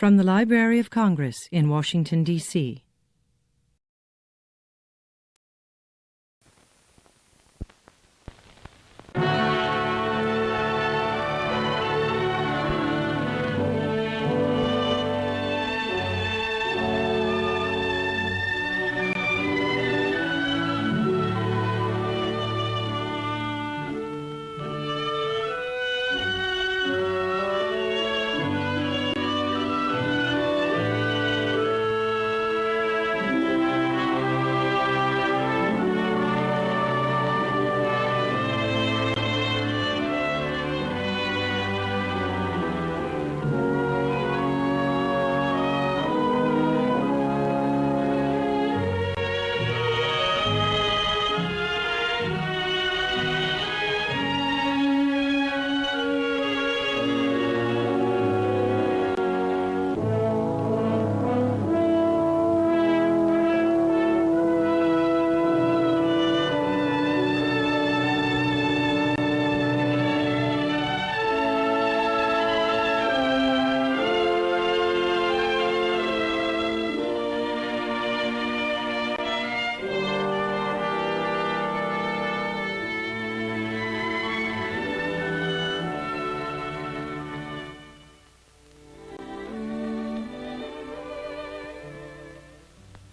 From the Library of Congress in Washington, D.C.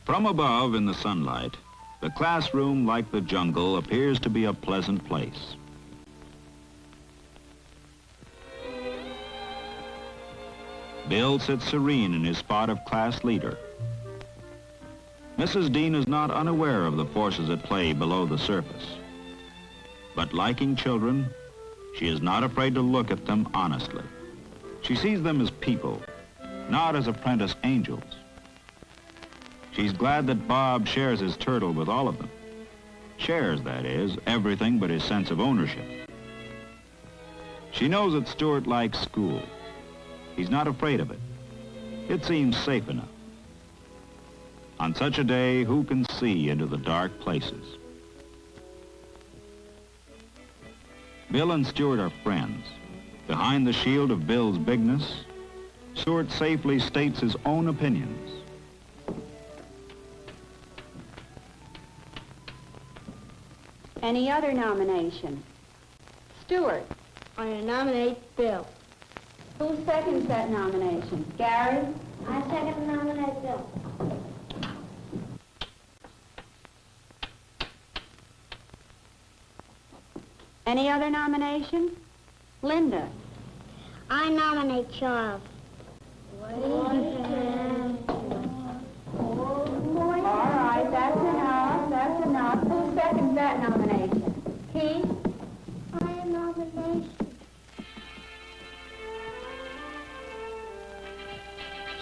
From above in the sunlight, the classroom, like the jungle, appears to be a pleasant place. Bill sits serene in his spot of class leader. Mrs. Dean is not unaware of the forces at play below the surface. But liking children, she is not afraid to look at them honestly. She sees them as people, not as apprentice angels. She's glad that Bob shares his turtle with all of them. Shares, that is, everything but his sense of ownership. She knows that Stuart likes school. He's not afraid of it. It seems safe enough. On such a day, who can see into the dark places? Bill and Stuart are friends. Behind the shield of Bill's bigness, Stuart safely states his own opinions. Any other nomination? Stuart. I nominate Bill. Who seconds that nomination? Gary? I second nominate Bill. Any other nomination? Linda. I nominate Charles. All right, that's enough, that's enough. Who seconds that nomination? Keith? I nomination.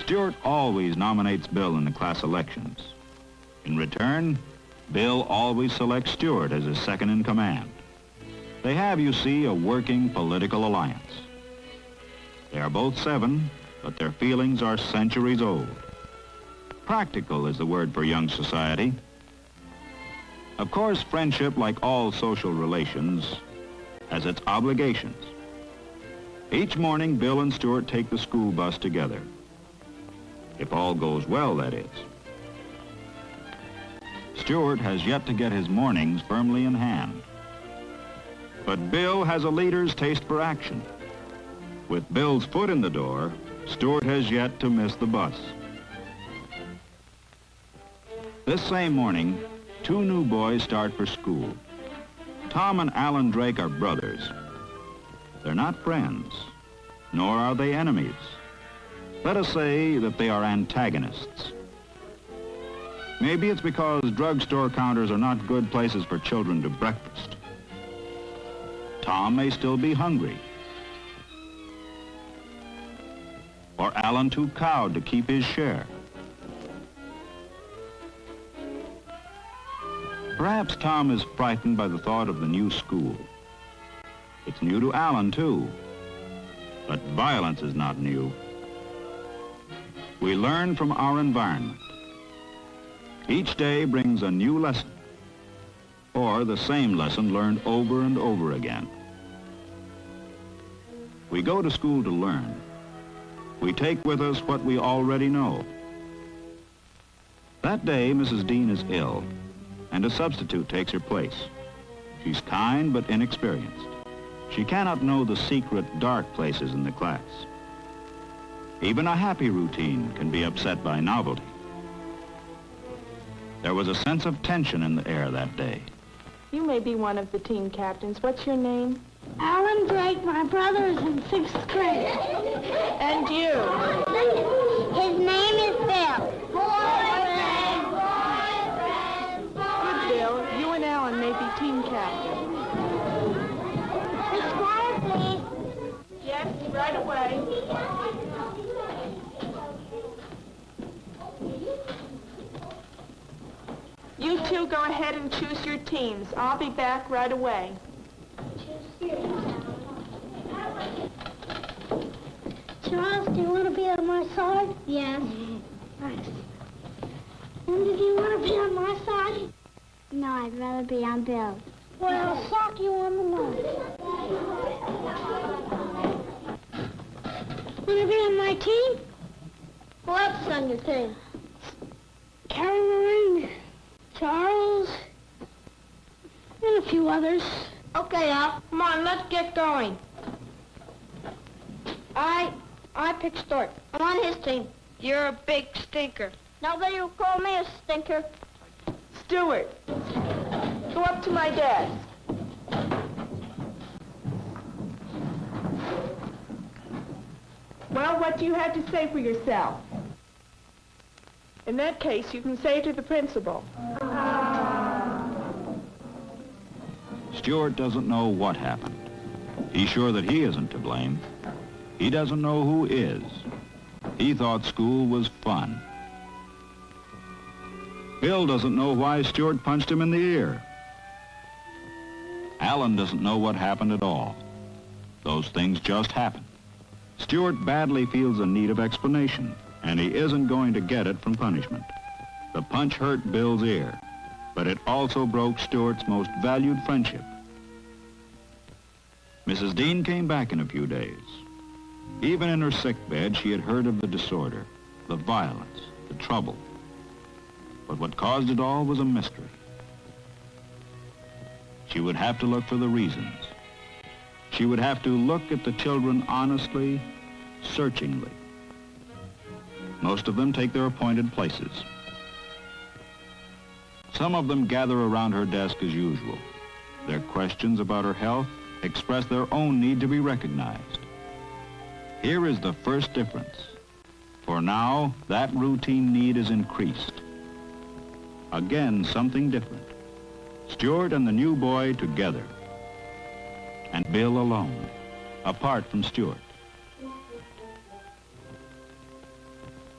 Stuart always nominates Bill in the class elections. In return, Bill always selects Stuart as his second in command. They have, you see, a working political alliance. They are both 7, but their feelings are centuries old. Practical is the word for young society. Of course, friendship, like all social relations, has its obligations. Each morning, Bill and Stuart take the school bus together. If all goes well, that is. Stuart has yet to get his mornings firmly in hand. But Bill has a leader's taste for action. With Bill's foot in the door, Stuart has yet to miss the bus. This same morning, 2 new boys start for school. Tom and Alan Drake are brothers. They're not friends, nor are they enemies. Let us say that they are antagonists. Maybe it's because drugstore counters are not good places for children to breakfast. Tom may still be hungry. Or Alan too cowed to keep his share. Perhaps Tom is frightened by the thought of the new school. It's new to Alan, too. But violence is not new. We learn from our environment. Each day brings a new lesson, or the same lesson learned over and over again. We go to school to learn, We take with us what we already know. That day, Mrs. Dean is ill, and a substitute takes her place. She's kind but inexperienced. She cannot know the secret, dark places in the class. Even a happy routine can be upset by novelty. There was a sense of tension in the air that day. You may be one of the team captains. What's your name? Alan Drake, my brother is in 6th grade. And you? His name is Bill. Good, Bill. You and Alan may be team captains. Miss Squire, please. Yes, right away. You two go ahead and choose your teams. I'll be back right away. Charles, do you want to be on my side? Yes. Nice. And did you want to be on my side? No, I'd rather be on Bill's. Well, I'll sock you on the nose. Want to be on my team? Who else is on your team? Caroline, Charles, and a few others. Okay, Al. Come on, let's get going. I picked Stuart. I'm on his team. You're a big stinker. Nobody will call me a stinker. Stuart, go up to my desk. Well, what do you have to say for yourself? In that case, you can say to the principal. Stuart doesn't know what happened. He's sure that he isn't to blame. He doesn't know who is. He thought school was fun. Bill doesn't know why Stuart punched him in the ear. Alan doesn't know what happened at all. Those things just happen. Stuart badly feels the need of explanation, and he isn't going to get it from punishment. The punch hurt Bill's ear, but it also broke Stuart's most valued friendship. Mrs. Dean came back in a few days. Even in her sick bed, she had heard of the disorder, the violence, the trouble. But what caused it all was a mystery. She would have to look for the reasons. She would have to look at the children honestly, searchingly. Most of them take their appointed places. Some of them gather around her desk as usual. Their questions about her health express their own need to be recognized. Here is the first difference. For now, that routine need is increased. Again, something different. Stuart and the new boy together. And Bill alone, apart from Stuart.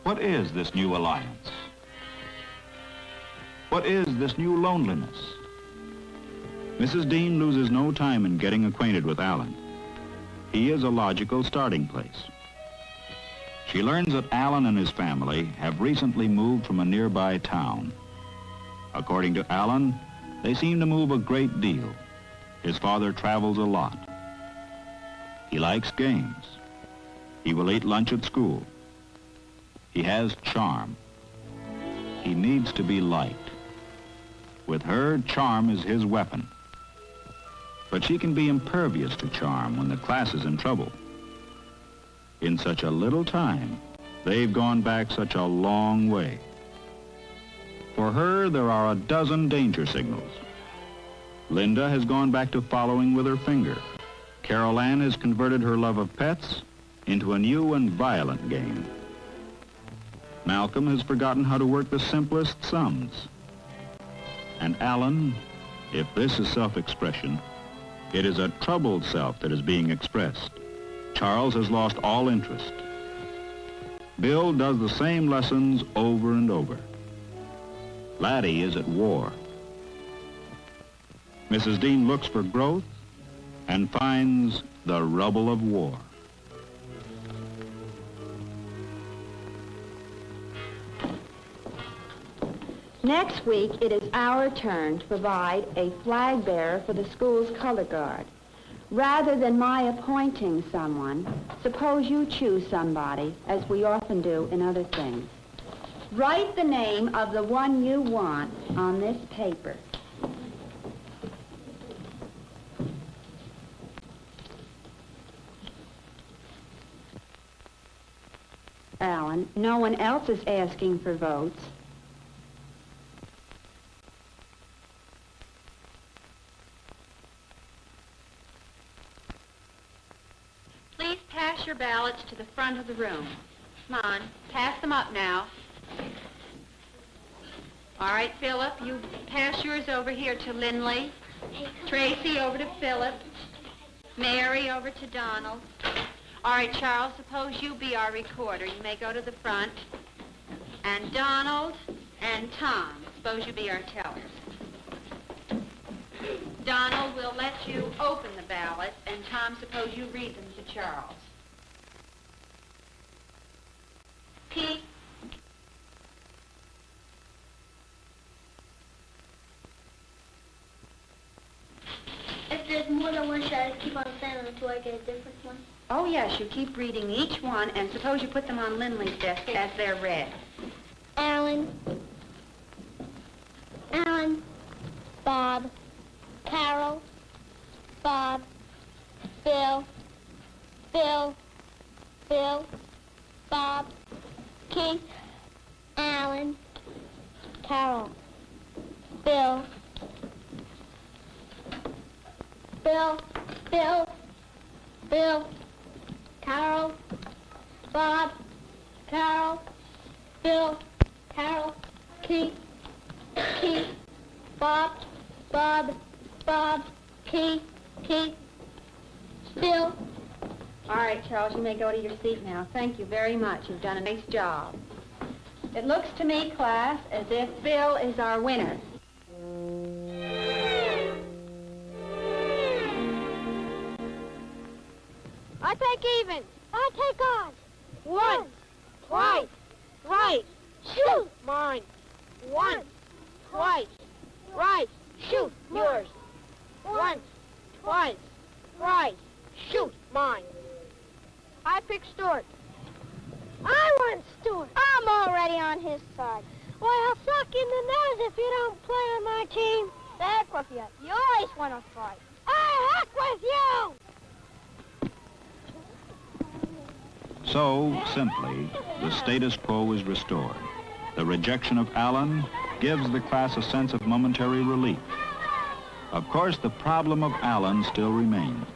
What is this new alliance? What is this new loneliness? Mrs. Dean loses no time in getting acquainted with Alan. He is a logical starting place. She learns that Alan and his family have recently moved from a nearby town. According to Alan, they seem to move a great deal. His father travels a lot. He likes games. He will eat lunch at school. He has charm. He needs to be liked. With her, charm is his weapon. But she can be impervious to charm when the class is in trouble. In such a little time, they've gone back such a long way. For her, there are a dozen danger signals. Linda has gone back to following with her finger. Carol Ann has converted her love of pets into a new and violent game. Malcolm has forgotten how to work the simplest sums. And Alan, if this is self-expression, it is a troubled self that is being expressed. Charles has lost all interest. Bill does the same lessons over and over. Laddie is at war. Mrs. Dean looks for growth and finds the rubble of war. Next week, it is our turn to provide a flag bearer for the school's color guard. Rather than my appointing someone, suppose you choose somebody, as we often do in other things. Write the name of the one you want on this paper. Alan, no one else is asking for votes. Please pass your ballots to the front of the room. Come on, pass them up now. All right, Philip, you pass yours over here to Lindley. Tracy over to Philip. Mary over to Donald. All right, Charles, suppose you be our recorder. You may go to the front. And Donald and Tom, suppose you be our tellers. Donald, we'll let you open the ballot, and Tom, suppose you read them to Charles. Pete? If there's more than one shot, I keep on saying it until I get a different one. Oh, yes, you keep reading each one, and suppose you put them on Lindley's desk as they're read. Alan, Bob, Carol, Bob, Bill, Bob, Keith, Alan, Carol, Bill, Carol, Bob, Carol, Bill, Carol, Keith, Bob, Keith, Bill. All right, Charles, you may go to your seat now. Thank you very much. You've done a nice job. It looks to me, class, as if Bill is our winner. I take even. I take odds. One, twice, right, shoot, mine. Once, twice, right, shoot, yours. Once, twice, right, shoot, mine. I pick Stuart. I want Stuart. I'm already on his side. Well, I'll suck in the nose if you don't play on my team. The heck with you. You always want to fight. I heck with you! So, simply, the status quo is restored. The rejection of Alan gives the class a sense of momentary relief. Of course, the problem of Alan still remains.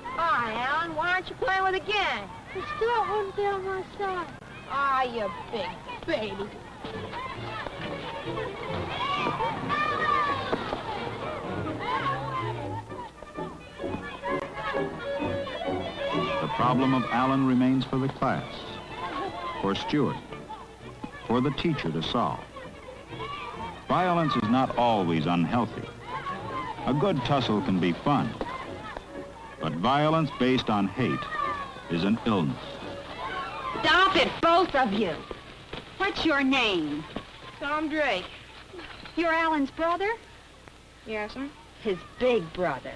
Hi, Alan. Why aren't you playing with again? The Stuart wouldn't be on my side. Ah, you big baby. The problem of Alan remains for the class, for Stuart, for the teacher to solve. Violence is not always unhealthy. A good tussle can be fun, but violence based on hate is an illness. Stop it, both of you. What's your name? Tom Drake. You're Alan's brother? Yes, sir. His big brother.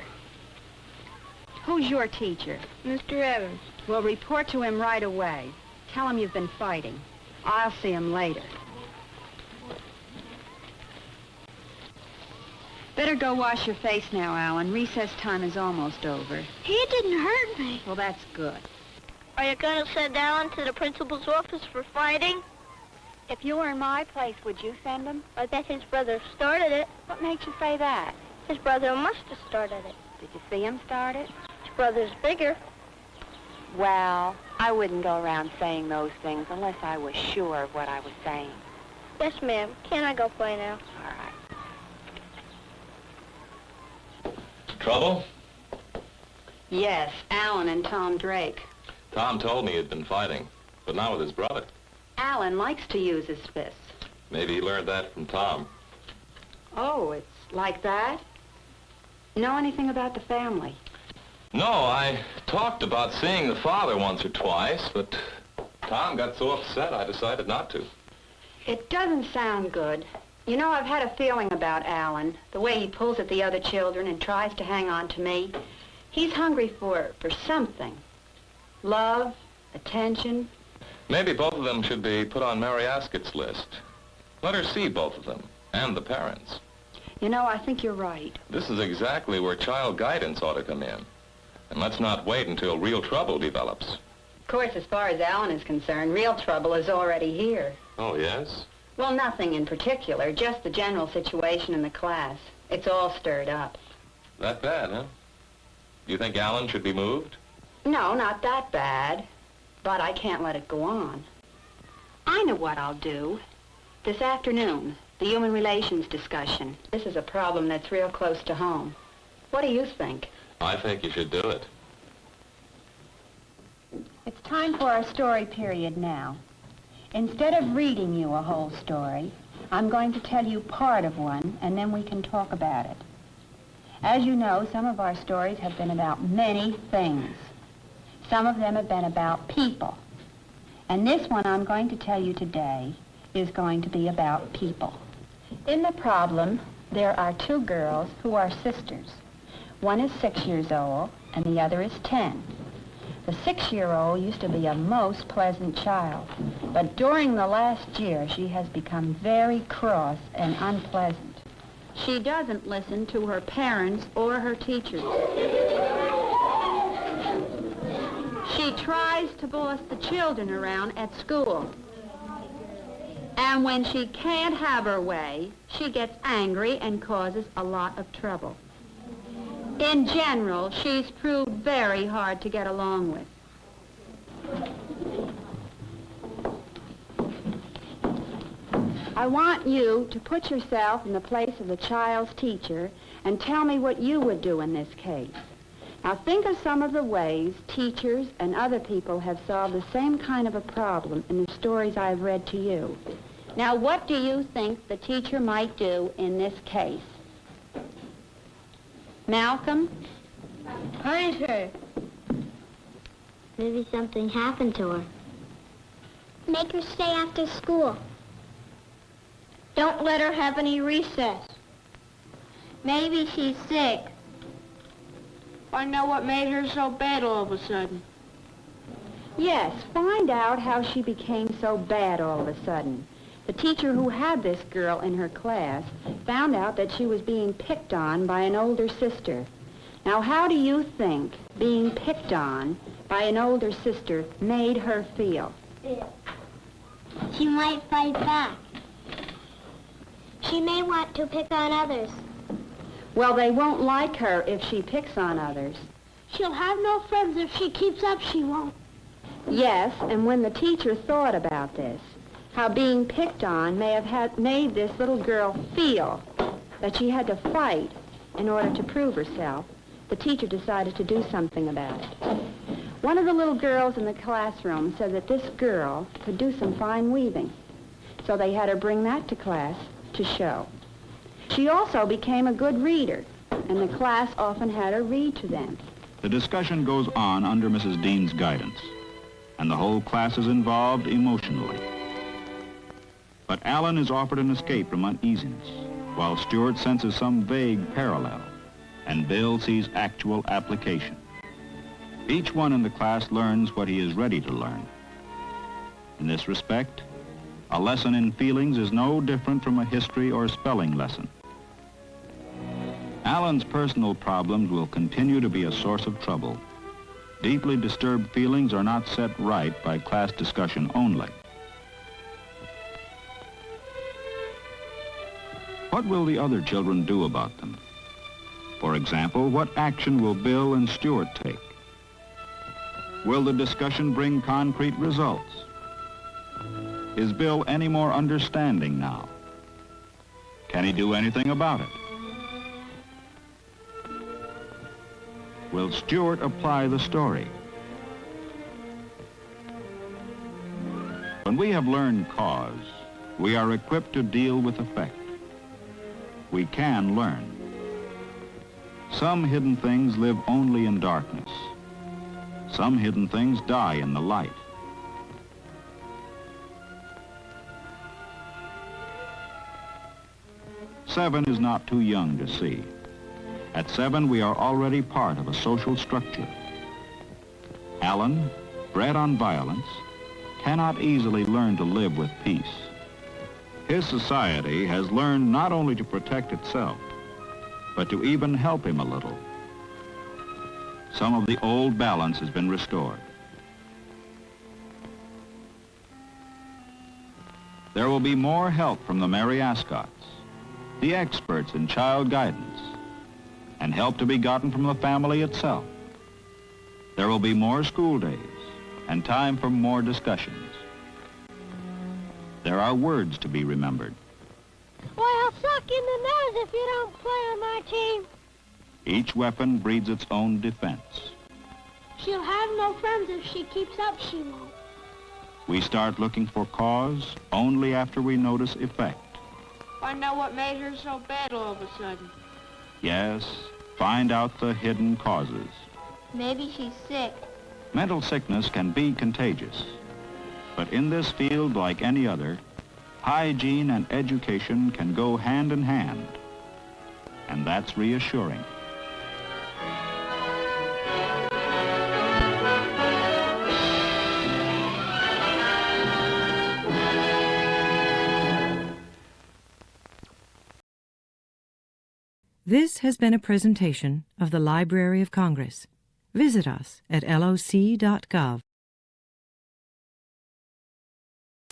Who's your teacher? Mr. Evans. We'll report to him right away. Tell him you've been fighting. I'll see him later. Better go wash your face now, Alan. Recess time is almost over. He didn't hurt me. Well, that's good. Are you going to send Alan to the principal's office for fighting? If you were in my place, would you send him? I bet his brother started it. What makes you say that? His brother must have started it. Did you see him start it? His brother's bigger. Well, I wouldn't go around saying those things unless I was sure of what I was saying. Yes, ma'am. Can I go play now? All right. Trouble? Yes, Alan and Tom Drake. Tom told me he'd been fighting, but not with his brother. Alan likes to use his fists. Maybe he learned that from Tom. Oh, it's like that? Know anything about the family? No, I talked about seeing the father once or twice, but Tom got so upset I decided not to. It doesn't sound good. You know, I've had a feeling about Alan, the way he pulls at the other children and tries to hang on to me. He's hungry for something. Love, attention. Maybe both of them should be put on Mary Askett's list. Let her see both of them, and the parents. You know, I think you're right. This is exactly where child guidance ought to come in. And let's not wait until real trouble develops. Of course, as far as Alan is concerned, real trouble is already here. Oh, yes? Well, nothing in particular, just the general situation in the class. It's all stirred up. That bad, huh? You think Alan should be moved? No, not that bad. But I can't let it go on. I know what I'll do. This afternoon, the human relations discussion. This is a problem that's real close to home. What do you think? I think you should do it. It's time for our story period now. Instead of reading you a whole story, I'm going to tell you part of one, and then we can talk about it. As you know, some of our stories have been about many things. Some of them have been about people. And this one I'm going to tell you today is going to be about people. In the problem, there are two girls who are sisters. One is 6 years old, and the other is 10. The 6-year-old used to be a most pleasant child, but during the last year, she has become very cross and unpleasant. She doesn't listen to her parents or her teachers. She tries to boss the children around at school. And when she can't have her way, she gets angry and causes a lot of trouble. In general, she's proved very hard to get along with. I want you to put yourself in the place of the child's teacher and tell me what you would do in this case. Now think of some of the ways teachers and other people have solved the same kind of a problem in the stories I've read to you. Now what do you think the teacher might do in this case? Malcolm? Punish her. Maybe something happened to her. Make her stay after school. Don't let her have any recess. Maybe she's sick. Find out what made her so bad all of a sudden. Yes, find out how she became so bad all of a sudden. The teacher who had this girl in her class found out that she was being picked on by an older sister. Now, how do you think being picked on by an older sister made her feel? She might fight back. She may want to pick on others. Well, they won't like her if she picks on others. She'll have no friends if she keeps up, she won't. Yes, and when the teacher thought about this, how being picked on may have made this little girl feel that she had to fight in order to prove herself, the teacher decided to do something about it. One of the little girls in the classroom said that this girl could do some fine weaving, so they had her bring that to class to show. She also became a good reader, and the class often had her read to them. The discussion goes on under Mrs. Dean's guidance, and the whole class is involved emotionally. But Alan is offered an escape from uneasiness, while Stuart senses some vague parallel, and Bill sees actual application. Each one in the class learns what he is ready to learn. In this respect, a lesson in feelings is no different from a history or spelling lesson. Alan's personal problems will continue to be a source of trouble. Deeply disturbed feelings are not set right by class discussion only. What will the other children do about them? For example, what action will Bill and Stuart take? Will the discussion bring concrete results? Is Bill any more understanding now? Can he do anything about it? Will Stuart apply the story? When we have learned cause, we are equipped to deal with effect. We can learn. Some hidden things live only in darkness. Some hidden things die in the light. Seven is not too young to see. At 7, we are already part of a social structure. Alan, bred on violence, cannot easily learn to live with peace. His society has learned not only to protect itself, but to even help him a little. Some of the old balance has been restored. There will be more help from the Mary Ascotts, the experts in child guidance, and help to be gotten from the family itself. There will be more school days and time for more discussions. There are words to be remembered. Well, I'll suck in the nose if you don't play on my team. Each weapon breeds its own defense. She'll have no friends if she keeps up, she won't. We start looking for cause only after we notice effect. Find out what made her so bad all of a sudden. Yes, find out the hidden causes. Maybe she's sick. Mental sickness can be contagious. But in this field, like any other, hygiene and education can go hand in hand. And that's reassuring. This has been a presentation of the Library of Congress. Visit us at loc.gov.